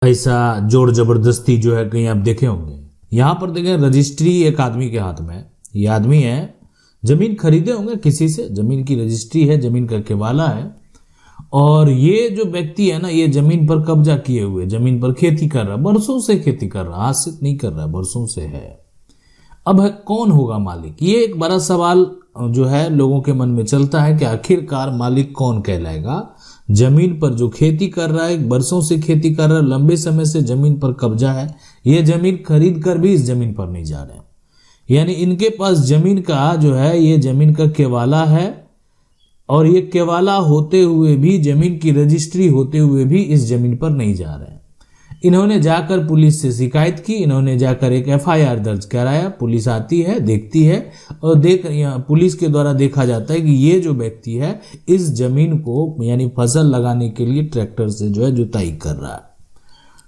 ऐसा जोर जबरदस्ती जो है कहीं आप देखे होंगे। यहां पर देखें रजिस्ट्री एक आदमी के हाथ में है। ये आदमी है, जमीन खरीदे होंगे किसी से, जमीन की रजिस्ट्री है, जमीन का केवाला है। और ये जो व्यक्ति है ना, ये जमीन पर कब्जा किए हुए जमीन पर खेती कर रहा है, बरसों से खेती कर रहा है, आज से नहीं कर रहा है, बरसों से है। अब है कौन होगा मालिक, ये एक बड़ा सवाल जो है लोगों के मन में चलता है कि आखिरकार मालिक कौन कहलाएगा। जमीन पर जो खेती कर रहा है, बरसों से खेती कर रहा है, लंबे समय से जमीन पर कब्जा है, ये जमीन खरीद कर भी इस जमीन पर नहीं जा रहे हैं, यानी इनके पास जमीन का जो है ये जमीन का केवाला है। और ये केवाला होते हुए भी, जमीन की रजिस्ट्री होते हुए भी इस जमीन पर नहीं जा रहे हैं। इन्होंने जाकर पुलिस से शिकायत की, इन्होंने जाकर एक एफआईआर दर्ज कराया। पुलिस आती है, देखती है और पुलिस के द्वारा देखा जाता है कि ये जो व्यक्ति है इस जमीन को यानी फसल लगाने के लिए ट्रैक्टर से जो है जुताई कर रहा है।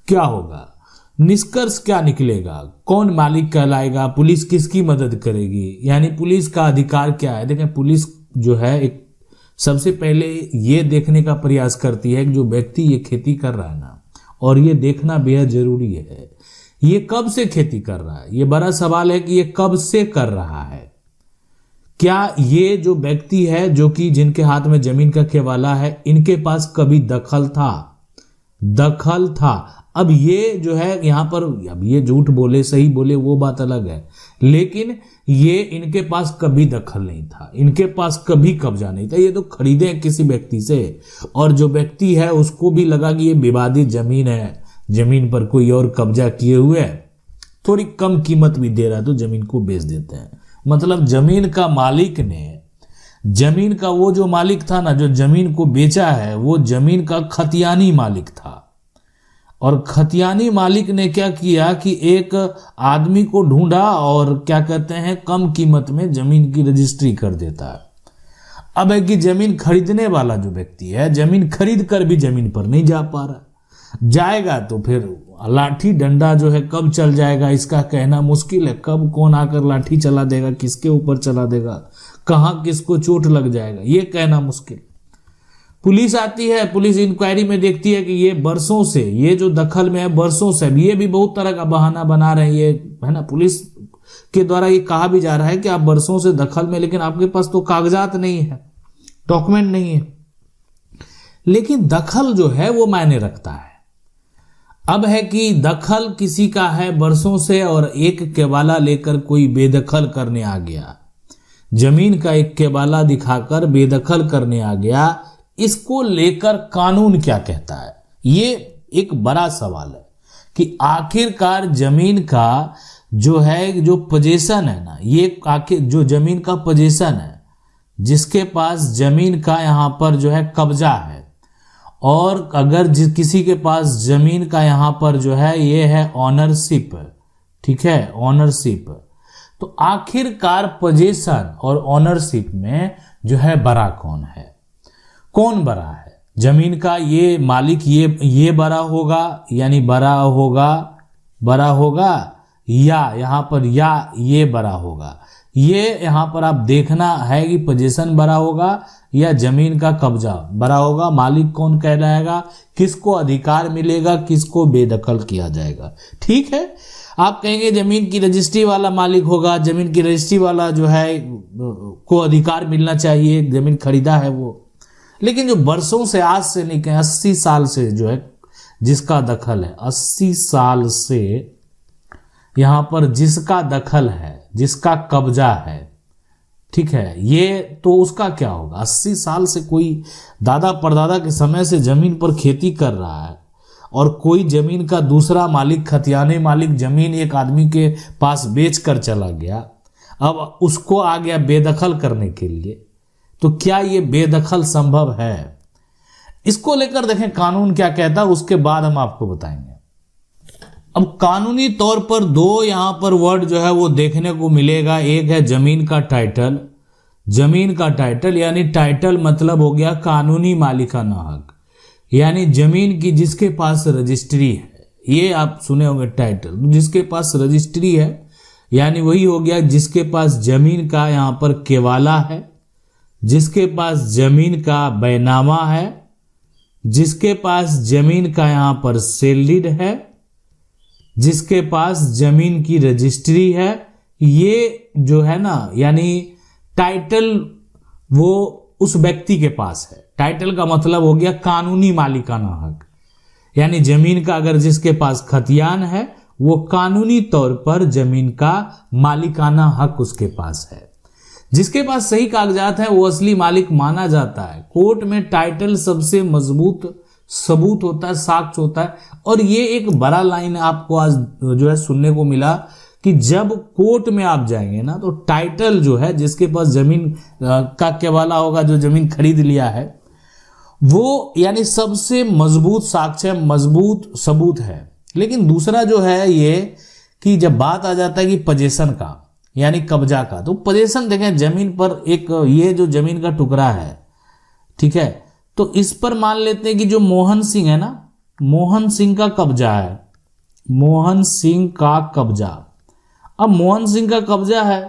क्या होगा, निष्कर्ष क्या निकलेगा, कौन मालिक कहलाएगा, पुलिस किसकी मदद करेगी, यानी पुलिस का अधिकार क्या है। देखें, पुलिस जो है एक सबसे पहले ये देखने का प्रयास करती है कि जो व्यक्ति ये खेती कर रहा है ना, और ये देखना बेहद जरूरी है, ये कब से खेती कर रहा है। ये बड़ा सवाल है कि ये कब से कर रहा है। क्या ये जो व्यक्ति है जो कि जिनके हाथ में जमीन का केवाला है, इनके पास कभी दखल था। अब ये जो है यहाँ पर, अब ये झूठ बोले सही बोले वो बात अलग है, लेकिन ये इनके पास कभी दखल नहीं था, इनके पास कभी कब्जा नहीं था। ये तो खरीदे हैं किसी व्यक्ति से, और जो व्यक्ति है उसको भी लगा कि ये विवादित जमीन है, जमीन पर कोई और कब्जा किए हुए है, थोड़ी कम कीमत भी दे रहा है तो जमीन को बेच देते हैं। मतलब जमीन का मालिक ने, जमीन का वो जो मालिक था ना, जो जमीन को बेचा है, वो जमीन का खतियानी मालिक था। और खतियानी मालिक ने क्या किया कि एक आदमी को ढूंढा और क्या कहते हैं, कम कीमत में जमीन की रजिस्ट्री कर देता है। अब है कि जमीन खरीदने वाला जो व्यक्ति है, जमीन खरीद कर भी जमीन पर नहीं जा पा रहा, जाएगा तो फिर लाठी डंडा जो है कब चल जाएगा इसका कहना मुश्किल है। कब कौन आकर लाठी चला देगा, किसके ऊपर चला देगा, कहां किसको चोट लग जाएगा, ये कहना मुश्किल। पुलिस आती है, पुलिस इंक्वायरी में देखती है कि ये बरसों से, ये जो दखल में है बरसों से, ये भी बहुत तरह का बहाना बना रहे हैं, ये है ना। पुलिस के द्वारा ये कहा भी जा रहा है कि आप बरसों से दखल में, लेकिन आपके पास तो कागजात नहीं है, डॉक्यूमेंट नहीं है। लेकिन दखल जो है वो मायने रखता है। अब है कि दखल किसी का है बरसों से, और एक केवाला लेकर कोई बेदखल करने आ गया, जमीन का एक केवाला दिखाकर बेदखल करने आ गया, इसको लेकर कानून क्या कहता है। ये एक बड़ा सवाल है कि आखिरकार जमीन का जो है, जो पोजीशन है ना, ये आखिर जो जमीन का पोजीशन है, जिसके पास जमीन का यहाँ पर जो है कब्जा है, और अगर किसी के पास जमीन का यहाँ पर जो है ये है ऑनरशिप, ठीक है, ऑनरशिप, तो आखिरकार पोजीशन और ऑनरशिप में जो है बड़ा कौन है, कौन बड़ा है। जमीन का ये मालिक ये बड़ा होगा, यानी बड़ा होगा या यहाँ पर या ये बड़ा होगा। ये यहाँ पर आप देखना है कि पोजीशन बड़ा होगा या जमीन का कब्जा बड़ा होगा, मालिक कौन कहलाएगा, किसको अधिकार मिलेगा, किसको बेदखल किया जाएगा। ठीक है, आप कहेंगे जमीन की रजिस्ट्री वाला मालिक होगा, जमीन की रजिस्ट्री वाला जो है को अधिकार मिलना चाहिए, जमीन खरीदा है वो। लेकिन जो बरसों से, आज से नहीं कहें 80 साल से जो है जिसका दखल है, 80 साल से यहां पर जिसका दखल है, जिसका कब्जा है, ठीक है, ये तो उसका क्या होगा। 80 साल से कोई दादा परदादा के समय से जमीन पर खेती कर रहा है, और कोई जमीन का दूसरा मालिक, खतियानी मालिक, जमीन एक आदमी के पास बेच कर चला गया, अब उसको आ गया बेदखल करने के लिए। तो क्या ये बेदखल संभव है, इसको लेकर देखें कानून क्या कहता है, उसके बाद हम आपको बताएंगे। अब कानूनी तौर पर दो यहां पर वर्ड जो है वो देखने को मिलेगा। एक है जमीन का टाइटल, जमीन का टाइटल यानी टाइटल मतलब हो गया कानूनी मालिकाना हक, यानी जमीन की जिसके पास रजिस्ट्री है, ये आप सुने होंगे टाइटल, जिसके पास रजिस्ट्री है यानी वही हो गया जिसके पास जमीन का यहां पर केवाला है, जिसके पास जमीन का बैनामा है, जिसके पास जमीन का यहां पर सेल डीड है, जिसके पास जमीन की रजिस्ट्री है, ये जो है ना यानी टाइटल वो उस व्यक्ति के पास है। टाइटल का मतलब हो गया कानूनी मालिकाना हक, यानी जमीन का अगर जिसके पास खतियान है वो कानूनी तौर पर जमीन का मालिकाना हक उसके पास है। जिसके पास सही कागजात है वो असली मालिक माना जाता है। कोर्ट में टाइटल सबसे मजबूत सबूत होता है, साक्ष्य होता है। और ये एक बड़ा लाइन आपको आज जो है सुनने को मिला कि जब कोर्ट में आप जाएंगे ना तो टाइटल जो है जिसके पास जमीन का केवाला होगा, जो जमीन खरीद लिया है, वो यानी सबसे मजबूत साक्ष्य, मजबूत सबूत है। लेकिन दूसरा जो है ये कि जब बात आ जाता है कि पोजेशन का यानी कब्जा का, तो पोजेशन देखें जमीन पर एक ये जो जमीन का टुकड़ा है, ठीक है, तो इस पर मान लेते हैं कि जो मोहन सिंह है ना, मोहन सिंह का कब्जा है, मोहन सिंह का कब्जा। अब मोहन सिंह का कब्जा है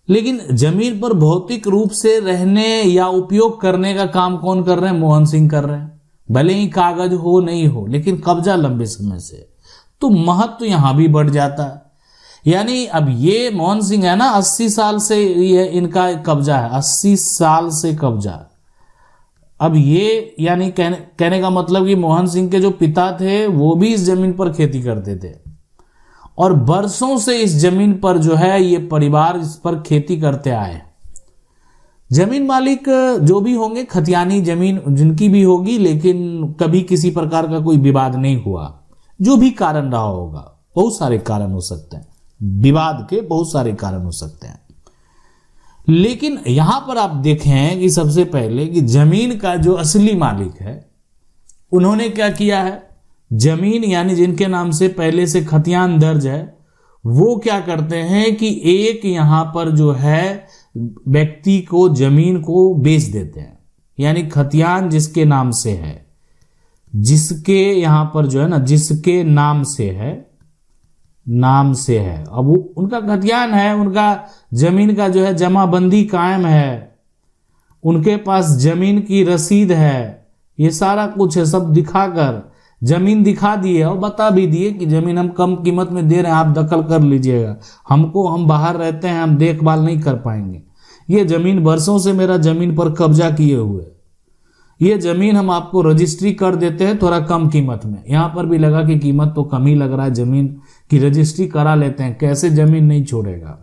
लेकिन जमीन पर भौतिक रूप से रहने या उपयोग करने का काम कौन कर रहे हैं? मोहन सिंह कर रहे हैं। भले ही कागज हो नहीं हो लेकिन कब्जा लंबे समय से, तो महत्व यहां भी बढ़ जाता है। यानी अब ये मोहन सिंह है ना, 80 साल से ये इनका कब्जा है, 80 साल से कब्जा। अब ये यानी कहने का मतलब कि मोहन सिंह के जो पिता थे वो भी इस जमीन पर खेती करते थे और बरसों से इस जमीन पर जो है ये परिवार इस पर खेती करते आए। जमीन मालिक जो भी होंगे, खतियानी जमीन जिनकी भी होगी, लेकिन कभी किसी प्रकार का कोई विवाद नहीं हुआ। जो भी कारण रहा होगा, बहुत सारे कारण हो सकते हैं, विवाद के बहुत सारे कारण हो सकते हैं। लेकिन यहां पर आप देखें कि सबसे पहले कि जमीन का जो असली मालिक है उन्होंने क्या किया है, जमीन यानी जिनके नाम से पहले से खतियान दर्ज है, वो क्या करते हैं कि एक यहां पर जो है व्यक्ति को जमीन को बेच देते हैं। यानी खतियान जिसके नाम से है, जिसके यहां पर जो है ना, जिसके नाम से है, नाम से है, अब वो उनका खतियान है, उनका जमीन का जो है जमाबंदी कायम है, उनके पास जमीन की रसीद है, ये सारा कुछ है। सब दिखाकर जमीन दिखा दिए और बता भी दिए कि जमीन हम कम कीमत में दे रहे हैं, आप दखल कर लीजिएगा, हमको हम बाहर रहते हैं, हम देखभाल नहीं कर पाएंगे, ये जमीन बरसों से मेरा जमीन पर कब्जा किए हुए, ये जमीन हम आपको रजिस्ट्री कर देते हैं थोड़ा कम कीमत में। यहां पर भी लगा कि कीमत तो कम ही लग रहा है, जमीन की रजिस्ट्री करा लेते हैं। कैसे जमीन नहीं छोड़ेगा,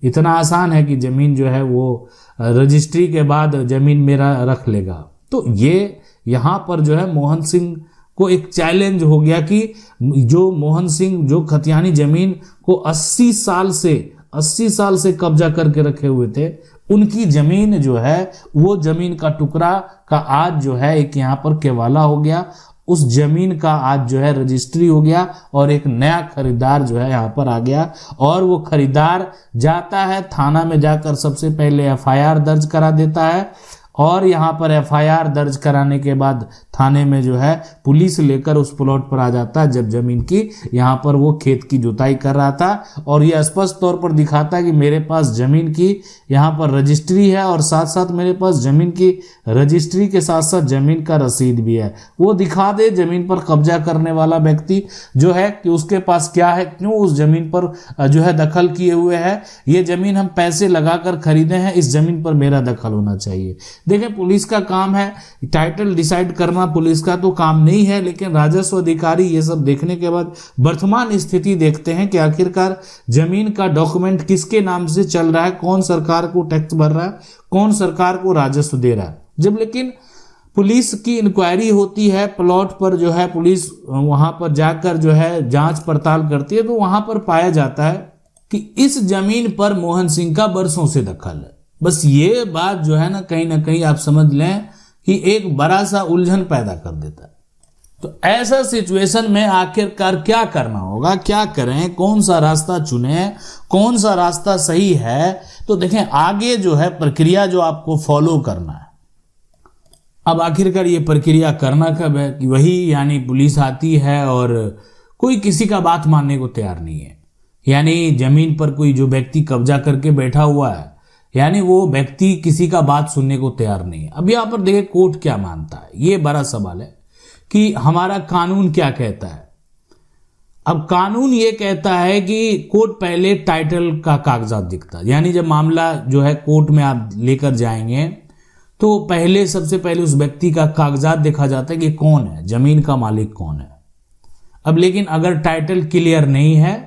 इतना आसान है कि जमीन जो है वो रजिस्ट्री के बाद जमीन मेरा रख लेगा। तो ये यहां पर जो है मोहन सिंह को एक चैलेंज हो गया कि जो मोहन सिंह जो खतियानी जमीन को 80 साल से कब्जा करके रखे हुए थे, उनकी जमीन जो है वो जमीन का टुकड़ा का आज जो है एक यहाँ पर केवाला हो गया, उस जमीन का आज जो है रजिस्ट्री हो गया और एक नया खरीदार जो है यहाँ पर आ गया। और वो खरीदार जाता है थाना में, जाकर सबसे पहले एफआईआर दर्ज करा देता है और यहाँ पर एफआईआर दर्ज कराने के बाद थाने में जो है पुलिस लेकर उस प्लॉट पर आ जाता है, जब जमीन की यहाँ पर वो खेत की जुताई कर रहा था। और ये स्पष्ट तौर पर दिखाता है कि मेरे पास जमीन की यहाँ पर रजिस्ट्री है और साथ साथ मेरे पास जमीन की रजिस्ट्री के साथ साथ जमीन का रसीद भी है। वो दिखा दे जमीन पर कब्जा करने वाला व्यक्ति जो है कि उसके पास क्या है, क्यों उस जमीन पर जो है दखल किए हुए है, ये जमीन हम पैसे लगाकर खरीदे हैं, इस जमीन पर मेरा दखल होना चाहिए। देखें, पुलिस का काम है टाइटल डिसाइड करना, पुलिस का तो काम नहीं है, लेकिन राजस्व अधिकारी ये सब देखने के बाद वर्तमान स्थिति देखते हैं कि आखिरकार जमीन का डॉक्यूमेंट किसके नाम से चल रहा है, कौन सरकार को टैक्स भर रहा है, कौन सरकार को राजस्व दे रहा है। जब लेकिन पुलिस की इंक्वायरी होती है प्लॉट पर, जो है पुलिस वहां पर जाकर जो है जांच पड़ताल करती है, तो वहां पर पाया जाता है कि इस जमीन पर मोहन सिंह का बरसों से दखल है। बस ये बात जो है ना कहीं आप समझ लें कि एक बड़ा सा उलझन पैदा कर देता है। तो ऐसा सिचुएशन में आखिरकार क्या करना होगा, क्या करें, कौन सा रास्ता चुनें, कौन सा रास्ता सही है। तो देखें आगे जो है प्रक्रिया जो आपको फॉलो करना है। अब आखिरकार ये प्रक्रिया करना कब है कि वही यानी पुलिस आती है और कोई किसी का बात मानने को तैयार नहीं है। यानी जमीन पर कोई जो व्यक्ति कब्जा करके बैठा हुआ है, यानी वो व्यक्ति किसी का बात सुनने को तैयार नहीं है। अब यहां पर देखिए कोर्ट क्या मानता है, ये बड़ा सवाल है कि हमारा कानून क्या कहता है। अब कानून ये कहता है कि कोर्ट पहले टाइटल का कागजात दिखता है, यानी जब मामला जो है कोर्ट में आप लेकर जाएंगे तो पहले सबसे पहले उस व्यक्ति का कागजात देखा जाता है कि कौन है, जमीन का मालिक कौन है। अब लेकिन अगर टाइटल क्लियर नहीं है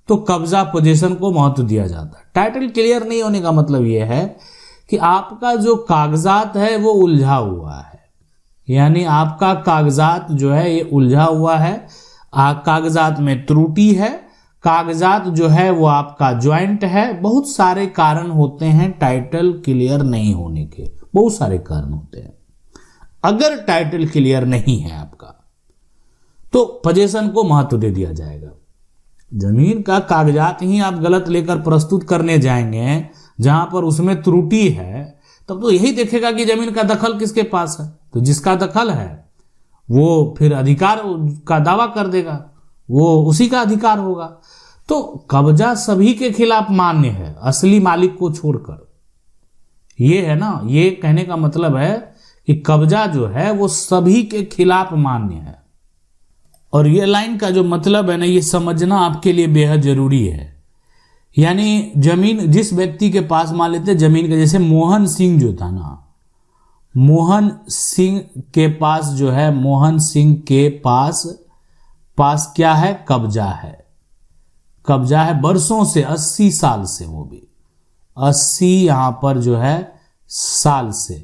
तो कब्जा पोजीशन को महत्व दिया जाता है। टाइटल क्लियर नहीं होने का मतलब यह है कि आपका जो कागजात है वो उलझा हुआ है, यानी आपका कागजात जो है ये उलझा हुआ है, कागजात में त्रुटि है, कागजात जो है वो आपका ज्वाइंट है। बहुत सारे कारण होते हैं टाइटल क्लियर नहीं होने के, बहुत सारे कारण होते हैं। अगर टाइटल क्लियर नहीं है आपका तो पोजीशन को महत्व दे दिया जाएगा। जमीन का कागजात ही आप गलत लेकर प्रस्तुत करने जाएंगे जहां पर उसमें त्रुटि है, तब तो यही देखेगा कि जमीन का दखल किसके पास है। तो जिसका दखल है वो फिर अधिकार का दावा कर देगा, वो उसी का अधिकार होगा। तो कब्जा सभी के खिलाफ मान्य है, असली मालिक को छोड़कर। ये है ना, ये कहने का मतलब है कि कब्जा जो है वो सभी के खिलाफ मान्य है। और ये लाइन का जो मतलब है ना, ये समझना आपके लिए बेहद जरूरी है। यानी जमीन जिस व्यक्ति के पास मान लेते जमीन का, जैसे मोहन सिंह जो था ना, मोहन सिंह के पास जो है, मोहन सिंह के पास क्या है, कब्जा है। कब्जा है बरसों से, 80 साल से, वो भी 80 यहां पर जो है साल से।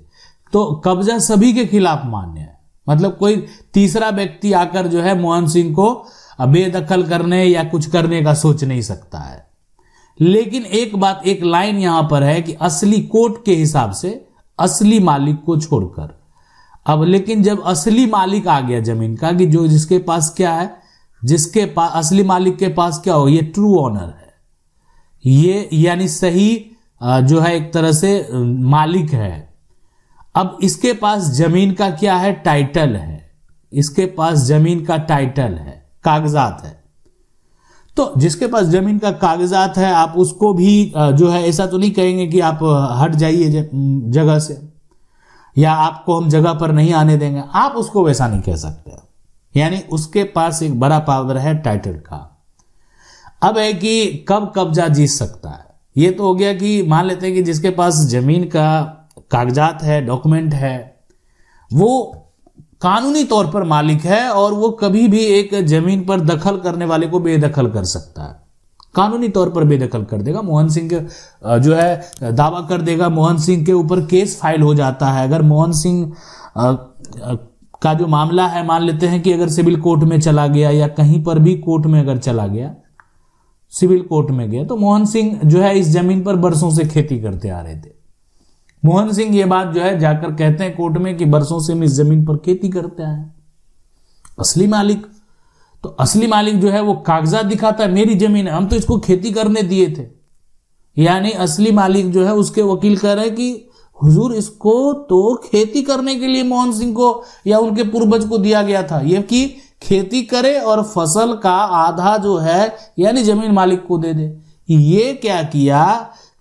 तो कब्जा सभी के खिलाफ मान्य है, मतलब कोई तीसरा व्यक्ति आकर जो है मोहन सिंह को बेदखल करने या कुछ करने का सोच नहीं सकता है। लेकिन एक बात, एक लाइन यहां पर है कि असली कोर्ट के हिसाब से असली मालिक को छोड़कर। अब लेकिन जब असली मालिक आ गया जमीन का, कि जो जिसके पास क्या है, जिसके पास असली मालिक के पास क्या हो, ये ट्रू ऑनर है, ये यानी सही जो है एक तरह से मालिक है। अब इसके पास जमीन का क्या है, टाइटल है, इसके पास जमीन का टाइटल है, कागजात है। तो जिसके पास जमीन का कागजात है आप उसको भी जो है ऐसा तो नहीं कहेंगे कि आप हट जाइए जगह से, या आपको हम जगह पर नहीं आने देंगे, आप उसको वैसा नहीं कह सकते। यानी उसके पास एक बड़ा पावर है टाइटल का। अब है कि कब कब्जा जीत सकता है, ये तो हो गया कि मान लेते हैं कि जिसके पास जमीन का कागजात है, डॉक्यूमेंट है, वो कानूनी तौर पर मालिक है और वो कभी भी एक जमीन पर दखल करने वाले को बेदखल कर सकता है, कानूनी तौर पर बेदखल कर देगा। मोहन सिंह के जो है दावा कर देगा, मोहन सिंह के ऊपर केस फाइल हो जाता है। अगर मोहन सिंह का जो मामला है, मान लेते हैं कि अगर सिविल कोर्ट में चला गया या कहीं पर भी कोर्ट में अगर चला गया, सिविल कोर्ट में गया, तो मोहन सिंह जो है इस जमीन पर बरसों से खेती करते आ रहे थे। मोहन सिंह ये बात जो है जाकर कहते हैं कोर्ट में कि बरसों से हम इस जमीन पर खेती करते आए हैं। असली मालिक, तो असली मालिक जो है वो कागजात दिखाता है, मेरी जमीन है, हम तो इसको खेती करने दिए थे। यानी असली मालिक जो है उसके वकील कह रहे हैं कि हुजूर इसको तो खेती करने के लिए मोहन सिंह को या उनके पूर्वज को दिया गया था, ये कि खेती करे और फसल का आधा जो है यानी जमीन मालिक को दे दे। ये क्या किया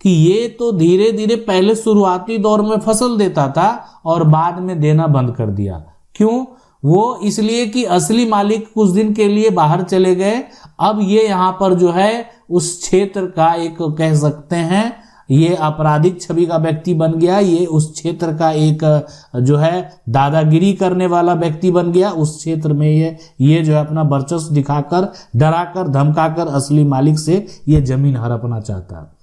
कि ये तो धीरे धीरे पहले शुरुआती दौर में फसल देता था और बाद में देना बंद कर दिया। क्यों? वो इसलिए कि असली मालिक कुछ दिन के लिए बाहर चले गए। अब ये यहां पर जो है उस क्षेत्र का एक कह सकते हैं ये आपराधिक छवि का व्यक्ति बन गया, ये उस क्षेत्र का एक जो है दादागिरी करने वाला व्यक्ति बन गया। उस क्षेत्र में ये जो है अपना वर्चस्व दिखाकर, डराकर, धमकाकर असली मालिक से ये जमीन हड़पना चाहता है।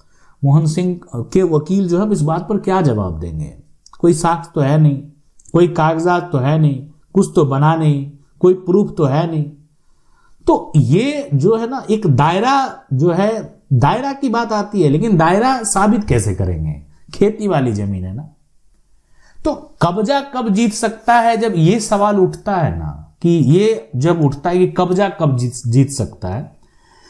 मोहन सिंह के वकील जो है इस बात पर क्या जवाब देंगे? कोई साक्ष्य तो है नहीं, कोई कागजात तो है नहीं, कुछ तो बना नहीं, कोई प्रूफ तो है नहीं। तो ये जो है ना एक दायरा जो है, दायरा की बात आती है, लेकिन दायरा साबित कैसे करेंगे? खेती वाली जमीन है ना। तो कब्जा कब जीत सकता है? जब ये सवाल उठता है ना, कि ये जब उठता है कि कब्जा कब जीत सकता है,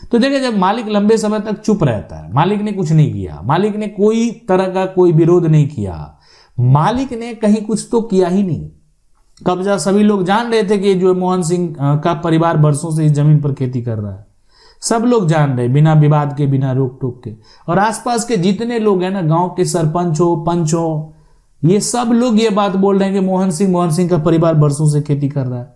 तो देखिए जब मालिक लंबे समय तक चुप रहता है, मालिक ने कुछ नहीं किया, मालिक ने कोई तरह का कोई विरोध नहीं किया, मालिक ने कहीं कुछ तो किया ही नहीं। कब्जा सभी लोग जान रहे थे कि जो मोहन सिंह का परिवार बरसों से इस जमीन पर खेती कर रहा है, सब लोग जान रहे, बिना विवाद के, बिना रोक टोक के। और आसपास के जितने लोग हैं ना, गांव के सरपंच हो, पंच हो, ये सब लोग ये बात बोल रहे हैं कि मोहन सिंह का परिवार बरसों से खेती कर रहा है।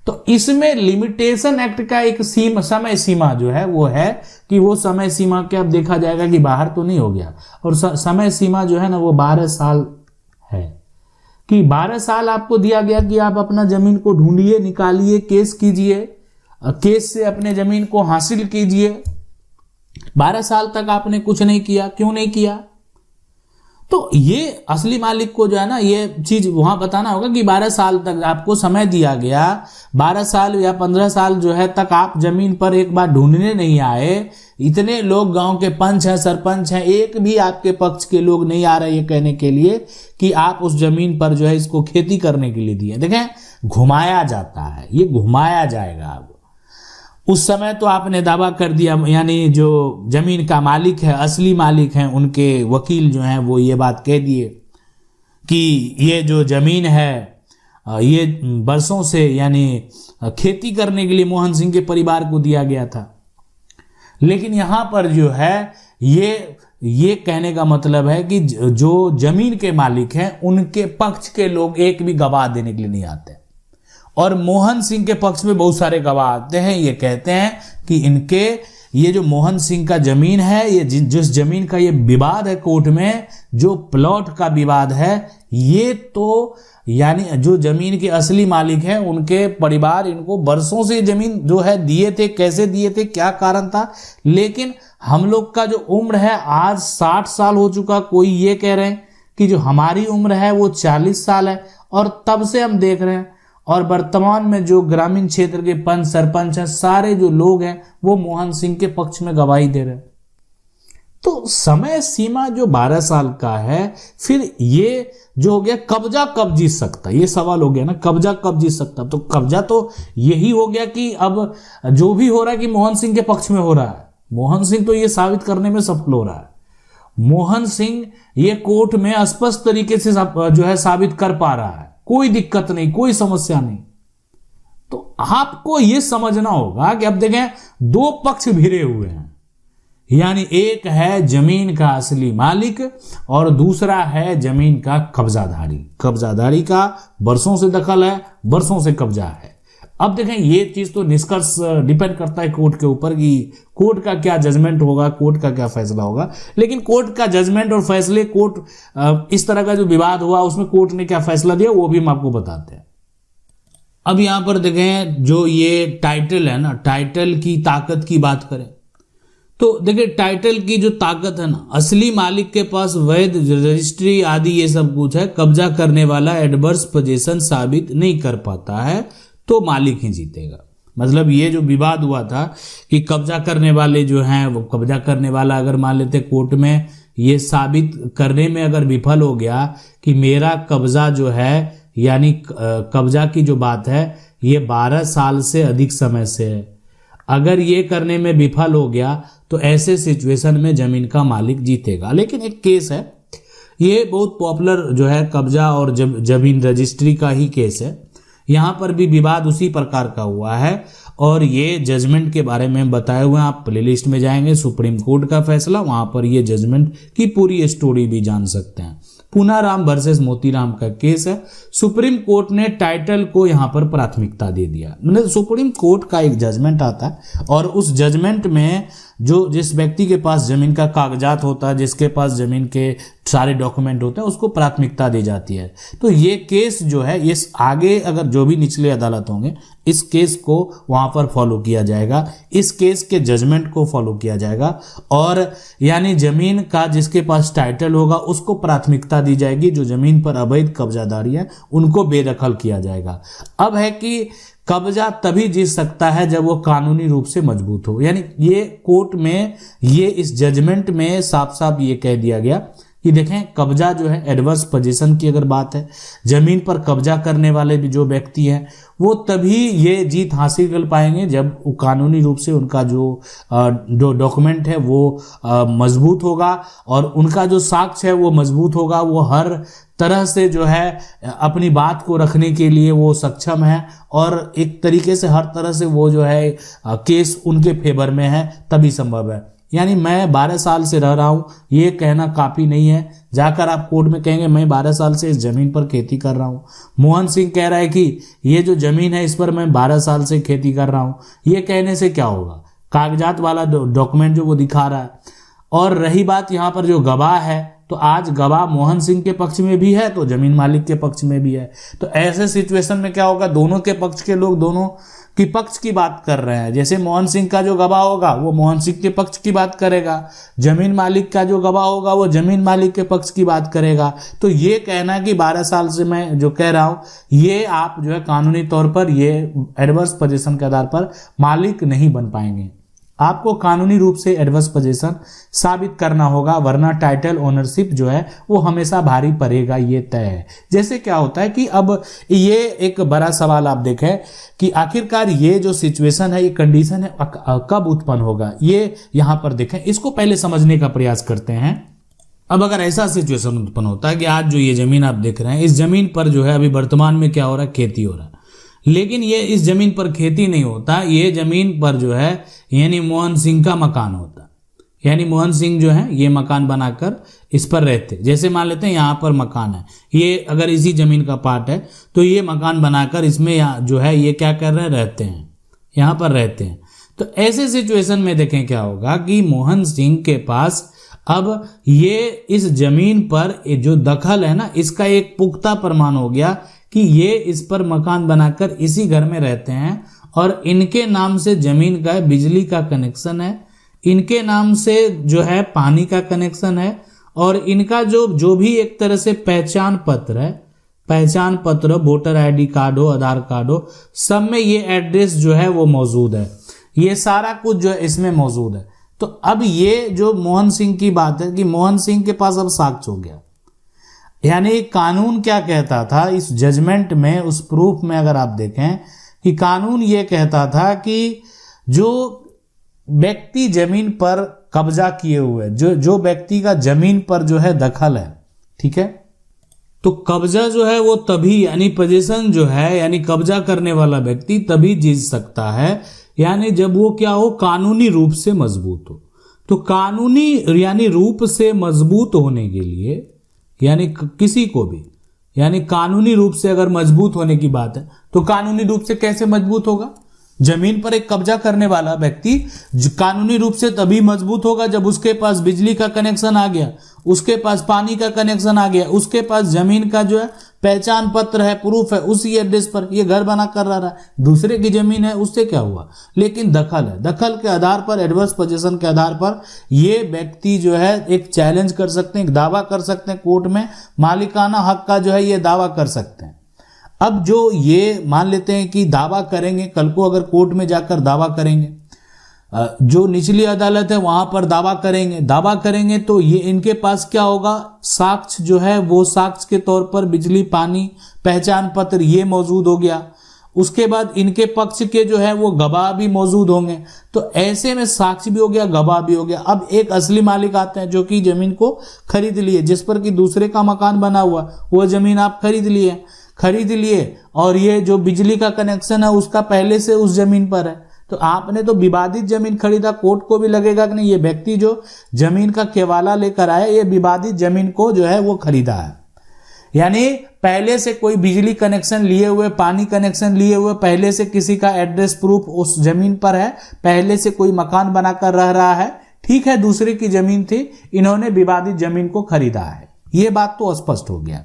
तो इसमें लिमिटेशन एक्ट का एक समय सीमा जो है वो है कि वो समय सीमा के अब देखा जाएगा कि बाहर तो नहीं हो गया। और समय सीमा जो है ना वो 12 साल है, कि 12 साल आपको दिया गया कि आप अपना जमीन को ढूंढिए, निकालिए, केस कीजिए, केस से अपने जमीन को हासिल कीजिए। 12 साल तक आपने कुछ नहीं किया, क्यों नहीं किया? तो ये असली मालिक को जो है ना ये चीज वहां बताना होगा कि 12 साल तक आपको समय दिया गया, 12 साल या 15 साल जो है तक आप जमीन पर एक बार ढूंढने नहीं आए। इतने लोग गांव के पंच हैं, सरपंच हैं, एक भी आपके पक्ष के लोग नहीं आ रहे ये कहने के लिए कि आप उस जमीन पर जो है इसको खेती करने के लिए दिए। देखें, घुमाया जाता है, ये घुमाया जाएगा। अब उस समय तो आपने दावा कर दिया, यानी जो जमीन का मालिक है, असली मालिक हैं, उनके वकील जो हैं वो ये बात कह दिए कि ये जो जमीन है ये बरसों से यानी खेती करने के लिए मोहन सिंह के परिवार को दिया गया था। लेकिन यहां पर जो है ये कहने का मतलब है कि जो जमीन के मालिक हैं उनके पक्ष के लोग एक भी गवाह देने के लिए नहीं आते, और मोहन सिंह के पक्ष में बहुत सारे गवाह आते हैं। ये कहते हैं कि इनके ये जो मोहन सिंह का जमीन है, ये जिस जमीन का ये विवाद है कोर्ट में, जो प्लॉट का विवाद है, ये तो यानी जो जमीन के असली मालिक हैं उनके परिवार इनको बरसों से जमीन जो है दिए थे। कैसे दिए थे, क्या कारण था? लेकिन हम लोग का जो उम्र है आज 60 साल हो चुका, कोई ये कह रहे हैं कि जो हमारी उम्र है वो 40 साल है, और तब से हम देख रहे हैं। और वर्तमान में जो ग्रामीण क्षेत्र के पंच सरपंच हैं, सारे जो लोग हैं वो मोहन सिंह के पक्ष में गवाही दे रहे हैं। तो समय सीमा जो 12 साल का है, फिर ये जो हो गया कब्जा कब जीत सकता है, ये सवाल हो गया ना, कब्जा कब जीत सकता है? तो कब्जा तो यही हो गया कि अब जो भी हो रहा है कि मोहन सिंह के पक्ष में हो रहा है। मोहन सिंह तो ये साबित करने में सफल हो रहा है। मोहन सिंह ये कोर्ट में स्पष्ट तरीके से जो है साबित कर पा रहा है, कोई दिक्कत नहीं, कोई समस्या नहीं। तो आपको यह समझना होगा कि अब देखें दो पक्ष भिड़े हुए हैं, यानी एक है जमीन का असली मालिक और दूसरा है जमीन का कब्जाधारी। कब्जाधारी का बरसों से दखल है, बरसों से कब्जा है। अब देखें ये चीज तो निष्कर्ष डिपेंड करता है कोर्ट के ऊपर कि कोर्ट का क्या जजमेंट होगा, कोर्ट का क्या फैसला होगा। लेकिन कोर्ट का जजमेंट और फैसले, कोर्ट इस तरह का जो विवाद हुआ उसमें कोर्ट ने क्या फैसला दिया वो भी हम आपको बताते हैं। अब यहां पर देखें जो ये टाइटल है ना, टाइटल की ताकत की बात करें तो देखिए टाइटल की जो ताकत है ना, असली मालिक के पास वैध रजिस्ट्री आदि ये सब कुछ है, कब्जा करने वाला एडवर्स पोजीशन साबित नहीं कर पाता है तो मालिक ही जीतेगा। मतलब ये जो विवाद हुआ था कि कब्जा करने वाले जो हैं वो कब्जा करने वाला अगर मान लेते कोर्ट में ये साबित करने में अगर विफल हो गया कि मेरा कब्जा जो है, यानी कब्जा की जो बात है ये 12 साल से अधिक समय से है, अगर ये करने में विफल हो गया तो ऐसे सिचुएशन में जमीन का मालिक जीतेगा। लेकिन एक केस है, ये बहुत पॉपुलर जो है कब्जा और जमीन रजिस्ट्री का ही केस है। यहाँ पर भी विवाद उसी प्रकार का हुआ है और ये जजमेंट के बारे में बताए हुए हैं। आप प्लेलिस्ट में जाएंगे, सुप्रीम कोर्ट का फैसला, वहां पर ये जजमेंट की पूरी स्टोरी भी जान सकते हैं। पूनाराम वर्सेस मोतीराम का केस है। सुप्रीम कोर्ट ने टाइटल को यहां पर प्राथमिकता दे दिया। मतलब सुप्रीम कोर्ट का एक जजमेंट आता है और उस जजमेंट में जो जिस व्यक्ति के पास जमीन का कागजात होता है, जिसके पास जमीन के सारे डॉक्यूमेंट होते हैं, उसको प्राथमिकता दी जाती है। तो ये केस जो है ये आगे अगर जो भी निचले अदालत होंगे इस केस को वहां पर फॉलो किया जाएगा, इस केस के जजमेंट को फॉलो किया जाएगा और यानी जमीन का जिसके पास टाइटल होगा उसको प्राथमिकता दी जाएगी, जो जमीन पर अवैध कब्जादारी है उनको बेदखल किया जाएगा। अब है कि कब्जा तभी जीत सकता है जब वो कानूनी रूप से मजबूत हो। यानी ये कोर्ट में ये इस जजमेंट में साफ साफ ये कह दिया गया कि देखें कब्जा जो है एडवर्स पोजीशन की अगर बात है, जमीन पर कब्जा करने वाले भी जो व्यक्ति हैं वो तभी ये जीत हासिल कर पाएंगे जब कानूनी रूप से उनका जो डॉक्यूमेंट है वो मजबूत होगा और उनका जो साक्ष्य है वो मजबूत होगा। वो हर तरह से जो है अपनी बात को रखने के लिए वो सक्षम है और एक तरीके से हर तरह से वो जो है केस उनके फेवर में है, तभी संभव है। यानी मैं 12 साल से रह रहा हूँ ये कहना काफ़ी नहीं है। जाकर आप कोर्ट में कहेंगे मैं 12 साल से इस ज़मीन पर खेती कर रहा हूँ। मोहन सिंह कह रहा है कि ये जो ज़मीन है इस पर मैं 12 साल से खेती कर रहा हूँ, ये कहने से क्या होगा? कागजात वाला डॉक्यूमेंट जो वो दिखा रहा है। और रही बात यहाँ पर जो गवाह है, तो आज गवाह मोहन सिंह के पक्ष में भी है तो जमीन मालिक के पक्ष में भी है। तो ऐसे सिचुएशन में क्या होगा, दोनों के पक्ष के लोग दोनों की पक्ष की बात कर रहे हैं। जैसे मोहन सिंह का जो गवाह होगा वो मोहन सिंह के पक्ष की बात करेगा, जमीन मालिक का जो गवाह होगा वो जमीन मालिक के पक्ष की बात करेगा। तो ये कहना कि 12 साल से मैं जो कह रहा हूं ये आप जो है कानूनी तौर पर ये एडवर्स पोजीशन के आधार पर मालिक नहीं बन पाएंगे। आपको कानूनी रूप से एडवर्स पोजीशन साबित करना होगा, वरना टाइटल ओनरशिप जो है वो हमेशा भारी पड़ेगा, ये तय है। जैसे क्या होता है कि अब ये एक बड़ा सवाल आप देखें कि आखिरकार ये जो सिचुएशन है, ये कंडीशन है कब उत्पन्न होगा, ये यहाँ पर देखें। इसको पहले समझने का प्रयास करते हैं। अब अगर ऐसा सिचुएशन उत्पन्न होता है कि आज जो ये जमीन आप देख रहे हैं, इस जमीन पर जो है अभी वर्तमान में क्या हो रहा है, खेती हो रहा है, लेकिन ये इस जमीन पर खेती नहीं होता, ये जमीन पर जो है यानी मोहन सिंह का मकान होता। यानी मोहन सिंह जो है ये मकान बनाकर इस पर रहते। जैसे मान लेते हैं यहाँ पर मकान है, ये अगर इसी जमीन का पार्ट है तो ये मकान बनाकर इसमें जो है ये क्या कर रहे हैं, रहते हैं, यहाँ पर रहते हैं। तो ऐसे सिचुएशन में देखें क्या होगा कि मोहन सिंह के पास अब ये इस जमीन पर जो दखल है ना, इसका एक पुख्ता प्रमाण हो गया कि ये इस पर मकान बनाकर इसी घर में रहते हैं और इनके नाम से जमीन का बिजली का कनेक्शन है, इनके नाम से जो है पानी का कनेक्शन है और इनका जो भी एक तरह से पहचान पत्र है, पहचान पत्र, वोटर आईडी कार्ड हो, आधार कार्ड हो, सब में ये एड्रेस जो है वो मौजूद है। ये सारा कुछ जो है इसमें मौजूद है। तो अब ये जो मोहन सिंह की बात है कि मोहन सिंह के पास अब साक्ष्य हो गया। यानी कानून क्या कहता था इस जजमेंट में, उस प्रूफ में अगर आप देखें कि कानून ये कहता था कि जो व्यक्ति जमीन पर कब्जा किए हुए, जो व्यक्ति का जमीन पर जो है दखल है, ठीक है, तो कब्जा जो है वो तभी यानी पोजीशन जो है यानी कब्जा करने वाला व्यक्ति तभी जीत सकता है यानी जब वो क्या हो, कानूनी रूप से मजबूत हो। तो कानूनी यानी रूप से मजबूत होने के लिए यानी किसी को भी यानी कानूनी रूप से अगर मजबूत होने की बात है तो कानूनी रूप से कैसे मजबूत होगा? जमीन पर एक कब्जा करने वाला व्यक्ति कानूनी रूप से तभी मजबूत होगा जब उसके पास बिजली का कनेक्शन आ गया, उसके पास पानी का कनेक्शन आ गया, उसके पास जमीन का जो है पहचान पत्र है, प्रूफ है, उसी एड्रेस पर ये घर बना कर रहा है। दूसरे की जमीन है, उससे क्या हुआ, लेकिन दखल है। दखल के आधार पर, एडवर्स पोजीशन के आधार पर ये व्यक्ति जो है एक चैलेंज कर सकते हैं, एक दावा कर सकते हैं कोर्ट में, मालिकाना हक का जो है ये दावा कर सकते हैं। अब जो ये मान लेते हैं कि दावा करेंगे, कल को अगर कोर्ट में जाकर दावा करेंगे, जो निचली अदालत है वहां पर दावा करेंगे तो ये इनके पास क्या होगा, साक्ष्य जो है वो साक्ष्य के तौर पर बिजली, पानी, पहचान पत्र ये मौजूद हो गया। उसके बाद इनके पक्ष के जो है वो गवाह भी मौजूद होंगे। तो ऐसे में साक्ष्य भी हो गया, गवाह भी हो गया। अब एक असली मालिक आते हैं जो कि जमीन को खरीद लिए, जिस पर कि दूसरे का मकान बना हुआ, वो जमीन आप खरीद लिए और ये जो बिजली का कनेक्शन है उसका पहले से उस जमीन पर है। तो आपने तो विवादित जमीन खरीदा, कोर्ट को भी लगेगा कि नहीं ये व्यक्ति जो जमीन का केवाला लेकर आया ये विवादित जमीन को जो है वो खरीदा है। यानी पहले से कोई बिजली कनेक्शन लिए हुए, पानी कनेक्शन लिए हुए, पहले से किसी का एड्रेस प्रूफ उस जमीन पर है, पहले से कोई मकान बनाकर रह रहा है, ठीक है, दूसरे की जमीन थी, इन्होंने विवादित जमीन को खरीदा है। ये बात तो स्पष्ट हो गया।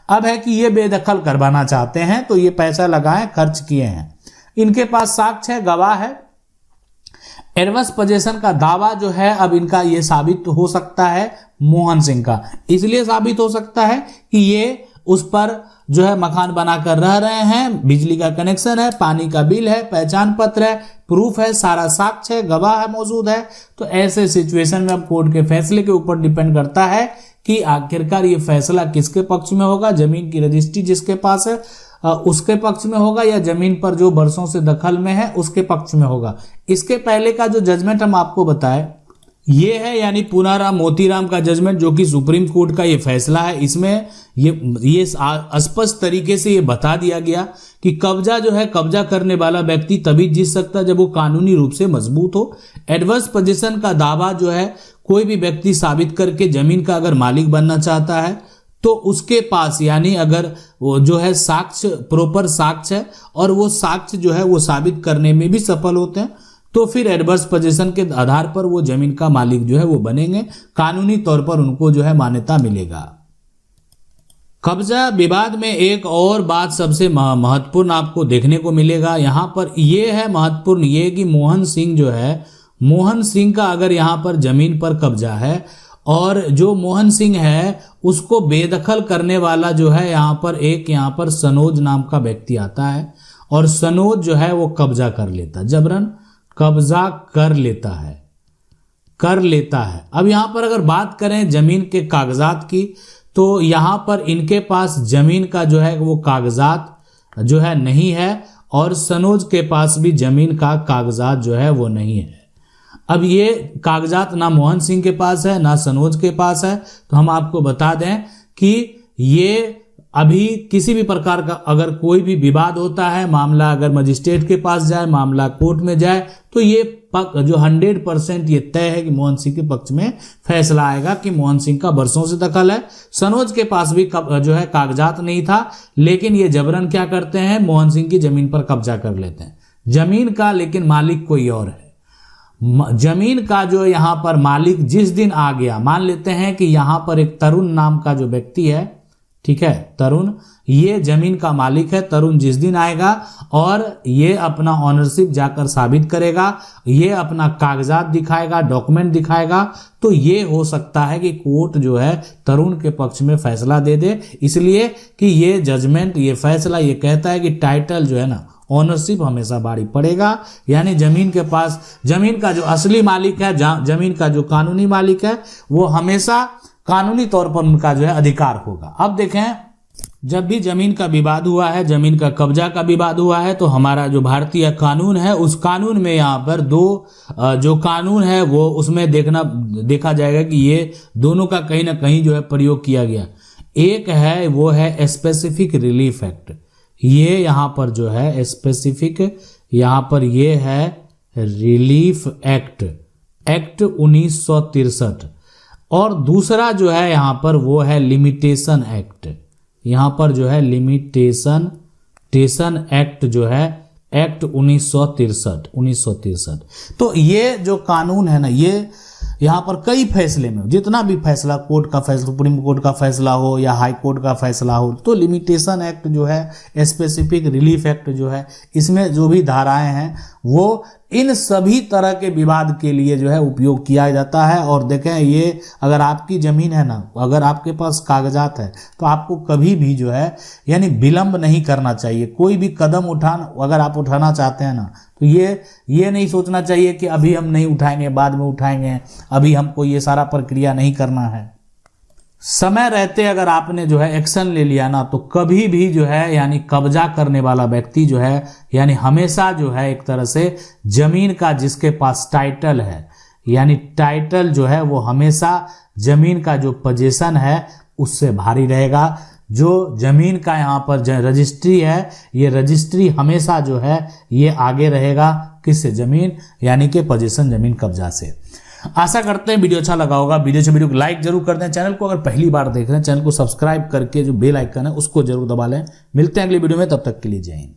अब है कि ये बेदखल करवाना चाहते हैं तो ये पैसा लगाएं, खर्च किए हैं, इनके पास साक्ष्य है, गवाह है। एडवर्स पोजीशन का दावा जो है अब इनका ये साबित हो सकता है मोहन सिंह का, इसलिए साबित हो सकता है कि ये उस पर जो है मकान बनाकर रह रहे हैं, बिजली का कनेक्शन है, पानी का बिल है, पहचान पत्र है, प्रूफ है, सारा साक्ष्य है, गवाह है, मौजूद है। तो ऐसे सिचुएशन में अब कोर्ट के फैसले के ऊपर डिपेंड करता है कि आखिरकार ये फैसला किसके पक्ष में होगा, जमीन की रजिस्ट्री जिसके पास है उसके पक्ष में होगा या जमीन पर जो बरसों से दखल में है उसके पक्ष में होगा। इसके पहले का जो जजमेंट हम आपको बताए ये है यानी पूनाराम मोतीराम का जजमेंट, जो कि सुप्रीम कोर्ट का ये फैसला है। इसमें ये स्पष्ट तरीके से ये बता दिया गया कि कब्जा जो है, कब्जा करने वाला व्यक्ति तभी जीत सकता है जब वो कानूनी रूप से मजबूत हो। एडवर्स पोजीशन का दावा जो है कोई भी व्यक्ति साबित करके जमीन का अगर मालिक बनना चाहता है तो उसके पास यानी अगर वो जो है साक्ष्य, प्रॉपर साक्ष्य है और वो साक्ष्य जो है वो साबित करने में भी सफल होते हैं तो फिर एडवर्स पोजीशन के आधार पर वो जमीन का मालिक जो है वो बनेंगे, कानूनी तौर पर उनको जो है मान्यता मिलेगा। कब्जा विवाद में एक और बात सबसे महत्वपूर्ण आपको देखने को मिलेगा यहाँ पर, ये है महत्वपूर्ण ये कि मोहन सिंह जो है, मोहन सिंह का अगर यहाँ पर जमीन पर कब्जा है और जो मोहन सिंह है उसको बेदखल करने वाला जो है यहाँ पर सनोज नाम का व्यक्ति आता है और सनोज जो है वो कब्जा कर लेता है, जबरन कब्जा कर लेता है। अब यहाँ पर अगर बात करें जमीन के कागजात की तो यहाँ पर इनके पास जमीन का जो है वो कागजात जो है नहीं है और सनोज के पास भी जमीन का कागजात जो है वो नहीं है। अब ये कागजात ना मोहन सिंह के पास है ना सनोज के पास है, तो हम आपको बता दें कि ये अभी किसी भी प्रकार का अगर कोई भी विवाद होता है, मामला अगर मजिस्ट्रेट के पास जाए, मामला कोर्ट में जाए तो ये जो 100% ये तय है कि मोहन सिंह के पक्ष में फैसला आएगा कि मोहन सिंह का बरसों से दखल है। सनोज के पास भी जो है कागजात नहीं था, लेकिन ये जबरन क्या करते हैं, मोहन सिंह की जमीन पर कब्जा कर लेते हैं जमीन का, लेकिन मालिक कोई और है। जमीन का जो यहाँ पर मालिक जिस दिन आ गया, मान लेते हैं कि यहाँ पर एक तरुण नाम का जो व्यक्ति है, ठीक है, तरुण ये जमीन का मालिक है। तरुण जिस दिन आएगा और ये अपना ऑनरशिप जाकर साबित करेगा, ये अपना कागजात दिखाएगा, डॉक्यूमेंट दिखाएगा, तो ये हो सकता है कि कोर्ट जो है तरुण के पक्ष में फैसला दे दे, इसलिए कि ये जजमेंट, ये फैसला ये कहता है कि टाइटल जो है ना, ऑनरशिप हमेशा भारी पड़ेगा। यानी जमीन के पास, जमीन का जो असली मालिक है, जमीन का जो कानूनी मालिक है, वो हमेशा कानूनी तौर पर उनका जो है अधिकार होगा। अब देखें, जब भी जमीन का विवाद हुआ है, जमीन का कब्जा का विवाद हुआ है, तो हमारा जो भारतीय कानून है उस कानून में यहाँ पर दो जो कानून है वो उसमें देखा जाएगा कि ये दोनों का कहीं ना कहीं जो है प्रयोग किया गया। एक है वो है स्पेसिफिक रिलीफ एक्ट, ये यहाँ पर जो है स्पेसिफिक, यहाँ पर ये है रिलीफ एक्ट 1963 और दूसरा जो है यहाँ पर वो है लिमिटेशन एक्ट, यहाँ पर जो है लिमिटेशन एक्ट जो है एक्ट 1963। तो ये जो कानून है ना, ये यहाँ पर कई फैसले में, जितना भी फैसला कोर्ट का फैसला, सुप्रीम कोर्ट का फैसला हो या हाई कोर्ट का फैसला हो, तो लिमिटेशन एक्ट जो है, स्पेसिफिक रिलीफ एक्ट जो है, इसमें जो भी धाराएं हैं वो इन सभी तरह के विवाद के लिए जो है उपयोग किया जाता है। और देखें, ये अगर आपकी जमीन है ना, अगर आपके पास कागजात है तो आपको कभी भी जो है यानी विलंब नहीं करना चाहिए। कोई भी कदम अगर आप उठाना चाहते हैं ना, तो ये नहीं सोचना चाहिए कि अभी हम नहीं उठाएंगे, बाद में उठाएंगे, अभी हमको ये सारा प्रक्रिया नहीं करना है। समय रहते अगर आपने जो है एक्शन ले लिया ना, तो कभी भी जो है यानी कब्जा करने वाला व्यक्ति जो है यानी हमेशा जो है एक तरह से जमीन का जिसके पास टाइटल है, यानी टाइटल जो है वो हमेशा जमीन का जो पोजीशन है उससे भारी रहेगा। जो जमीन का यहाँ पर रजिस्ट्री है, ये रजिस्ट्री हमेशा जो है ये आगे रहेगा किससे, जमीन यानी कि पोजीशन, जमीन कब्जा से। आशा करते हैं वीडियो अच्छा लगा होगा। वीडियो को लाइक जरूर कर दें। चैनल को अगर पहली बार देख रहे हैं, चैनल को सब्सक्राइब करके जो बेल आइकन है उसको जरूर दबा लें। मिलते हैं अगली वीडियो में, तब तक के लिए जय हिंद।